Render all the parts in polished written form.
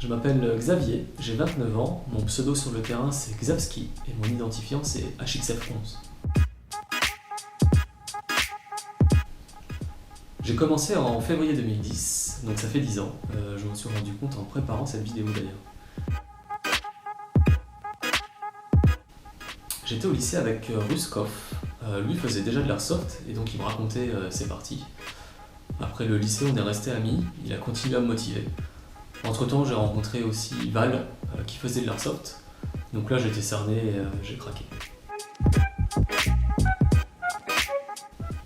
Je m'appelle Xavier, j'ai 29 ans, mon pseudo sur le terrain c'est Xavski et mon identifiant c'est HXF11. J'ai commencé en février 2010, donc ça fait 10 ans. Je m'en suis rendu compte en préparant cette vidéo d'ailleurs. J'étais au lycée avec Ruskov, lui faisait déjà de l'airsoft et donc il me racontait ses parties. Après le lycée on est resté amis, il a continué à me motiver. Entre temps j'ai rencontré aussi Val qui faisait de l'airsoft, donc là j'étais cerné et j'ai craqué.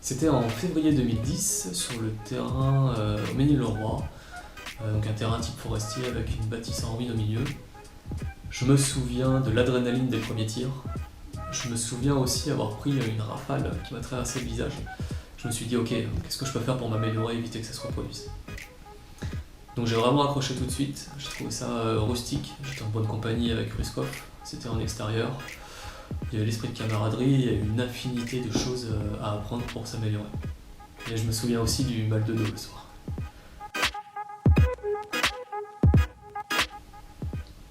C'était en février 2010 sur le terrain au Mesnil-le-Roi, donc un terrain type forestier avec une bâtisse en ruine au milieu. Je me souviens de l'adrénaline des premiers tirs. Je me souviens aussi avoir pris une rafale qui m'a traversé le visage. Je me suis dit ok, qu'est-ce que je peux faire pour m'améliorer et éviter que ça se reproduise. Donc j'ai vraiment accroché tout de suite, j'ai trouvé ça rustique, j'étais en bonne compagnie avec Ruskov, c'était en extérieur. Il y avait l'esprit de camaraderie et une infinité de choses à apprendre pour s'améliorer. Et je me souviens aussi du mal de dos le soir.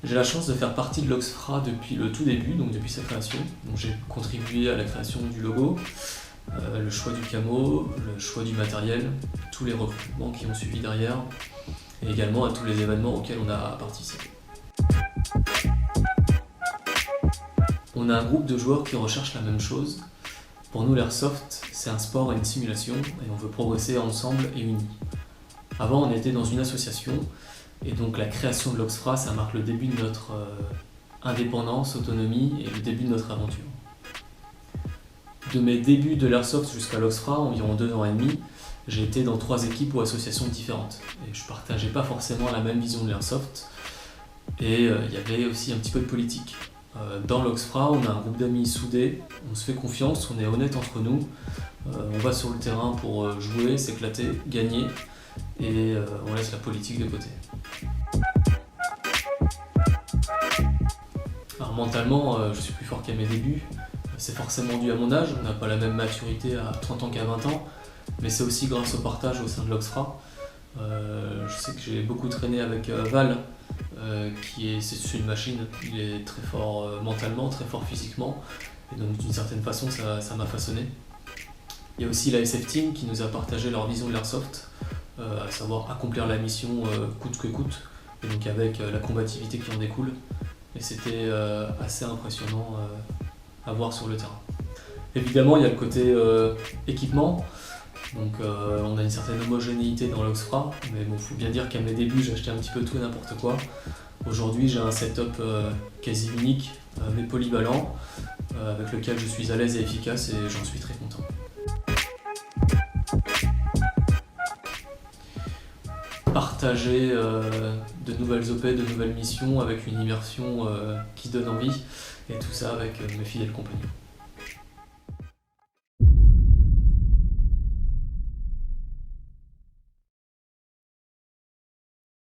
J'ai la chance de faire partie de l'Oxfra depuis le tout début, donc depuis sa création. Donc j'ai contribué à la création du logo, le choix du camo, le choix du matériel, tous les recrutements qui ont suivi derrière, et également à tous les événements auxquels on a participé. On a un groupe de joueurs qui recherchent la même chose. Pour nous, l'airsoft, c'est un sport et une simulation, et on veut progresser ensemble et unis. Avant, on était dans une association, et donc la création de l'Oxfra, ça marque le début de notre indépendance, autonomie, et le début de notre aventure. De mes débuts de l'airsoft jusqu'à l'Oxfra, environ 2 ans et demi, j'ai été dans 3 équipes ou associations différentes. Et je partageais pas forcément la même vision de l'airsoft, et il y avait aussi un petit peu de politique. Dans l'Oxfra, on a un groupe d'amis soudés, on se fait confiance, on est honnête entre nous, on va sur le terrain pour jouer, s'éclater, gagner, et on laisse la politique de côté. Alors mentalement, je suis plus fort qu'à mes débuts, c'est forcément dû à mon âge, on n'a pas la même maturité à 30 ans qu'à 20 ans, mais c'est aussi grâce au partage au sein de l'Oxfra. Je sais que j'ai beaucoup traîné avec Val, c'est une machine, il est très fort mentalement, très fort physiquement, et donc d'une certaine façon ça m'a façonné. Il y a aussi la SF Team qui nous a partagé leur vision de l'airsoft, à savoir accomplir la mission coûte que coûte, et donc avec la combativité qui en découle, et c'était assez impressionnant à voir sur le terrain. Évidemment il y a le côté équipement. Donc on a une certaine homogénéité dans l'Oxfra, mais bon, faut bien dire qu'à mes débuts j'achetais un petit peu tout et n'importe quoi. Aujourd'hui j'ai un setup quasi unique, mais polyvalent, avec lequel je suis à l'aise et efficace et j'en suis très content. Partager de nouvelles OP, de nouvelles missions avec une immersion qui donne envie, et tout ça avec mes fidèles compagnons.